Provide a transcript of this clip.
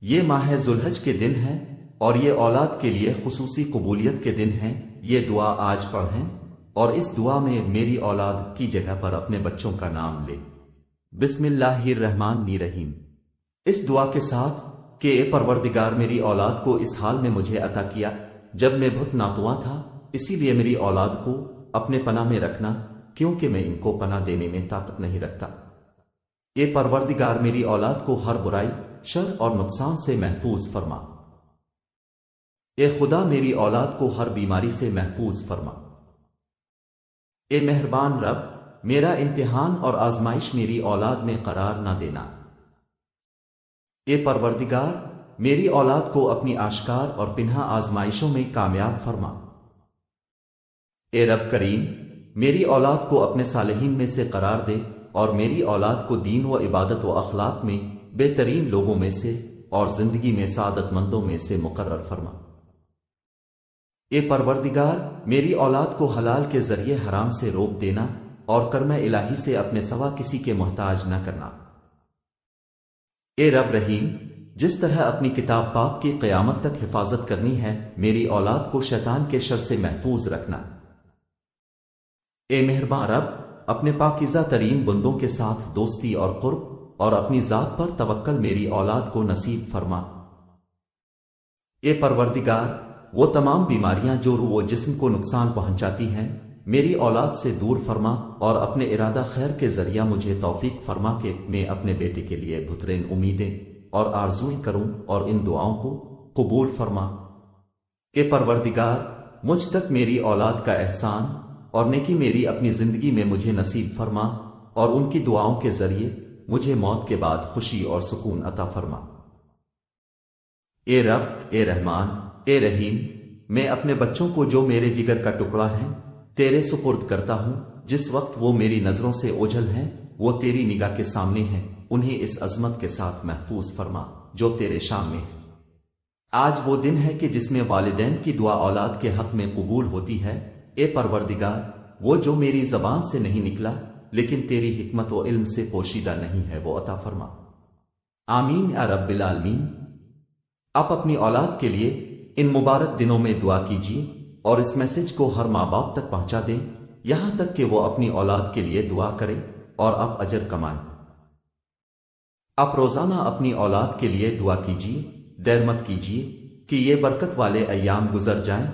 یہ ماہ ذوالحج کے دن ہیں اور یہ اولاد کے لیے خصوصی قبولیت کے دن ہیں۔ یہ دعا آج پڑھیں اور اس دعا میں میری اولاد کی جگہ پر اپنے بچوں کا نام لے۔ بسم اللہ الرحمن الرحیم۔ اس دعا کے ساتھ کہ اے پروردگار میری اولاد کو اس حال میں مجھے عطا کیا جب میں بہت ناتواں تھا، اسی لیے میری اولاد کو اپنے پناہ میں رکھنا کیونکہ میں ان کو پناہ دینے میں طاقت نہیں رکھتا۔ اے پروردگار میری اولاد کو ہر برائی، شر اور نقصان سے محفوظ فرما۔ اے خدا میری اولاد کو ہر بیماری سے محفوظ فرما۔ اے مہربان رب، میرا امتحان اور آزمائش میری اولاد میں قرار نہ دینا۔ اے پروردگار میری اولاد کو اپنی آشکار اور پنہا آزمائشوں میں کامیاب فرما۔ اے رب کریم میری اولاد کو اپنے صالحین میں سے قرار دے اور میری اولاد کو دین و عبادت و اخلاق میں بہترین لوگوں میں سے اور زندگی میں سعادت مندوں میں سے مقرر فرما۔ اے پروردگار میری اولاد کو حلال کے ذریعے حرام سے روک دینا اور کرم الہی سے اپنے سوا کسی کے محتاج نہ کرنا۔ اے رب رحیم جس طرح اپنی کتاب پاک کی قیامت تک حفاظت کرنی ہے، میری اولاد کو شیطان کے شر سے محفوظ رکھنا۔ اے مہربان رب اپنے پاکیزہ ترین بندوں کے ساتھ دوستی اور قرب اور اپنی ذات پر توکل میری اولاد کو نصیب فرما۔ اے پروردگار وہ تمام بیماریاں جو روح و جسم کو نقصان پہنچاتی ہیں میری اولاد سے دور فرما اور اپنے ارادہ خیر کے ذریعہ مجھے توفیق فرما کہ میں اپنے بیٹے کے لیے بہترین امیدیں اور آرزویں کروں اور ان دعاؤں کو قبول فرما۔ اے پروردگار مجھ تک میری اولاد کا احسان اور نیکی میری اپنی زندگی میں مجھے نصیب فرما اور ان کی دعاؤں کے ذریعے مجھے موت کے بعد خوشی اور سکون عطا فرما۔ اے رب، اے رحمان، اے رحیم میں اپنے بچوں کو جو میرے جگر کا ٹکڑا ہیں تیرے سپرد کرتا ہوں۔ جس وقت وہ میری نظروں سے اوجھل ہیں وہ تیری نگاہ کے سامنے ہیں، انہیں اس عظمت کے ساتھ محفوظ فرما جو تیرے شان میں ہے۔ آج وہ دن ہے کہ جس میں والدین کی دعا اولاد کے حق میں قبول ہوتی ہے۔ اے پروردگار وہ جو میری زبان سے نہیں نکلا لیکن تیری حکمت و علم سے پوشیدہ نہیں ہے وہ عطا فرما۔ آمین یا رب العالمین۔ آپ اپنی اولاد کے لیے ان مبارک دنوں میں دعا کیجیے اور اس میسج کو ہر ماں باپ تک پہنچا دیں یہاں تک کہ وہ اپنی اولاد کے لیے دعا کریں اور آپ اجر کمائیں۔ آپ روزانہ اپنی اولاد کے لیے دعا کیجیے، دیر مت کیجیے کہ یہ برکت والے ایام گزر جائیں۔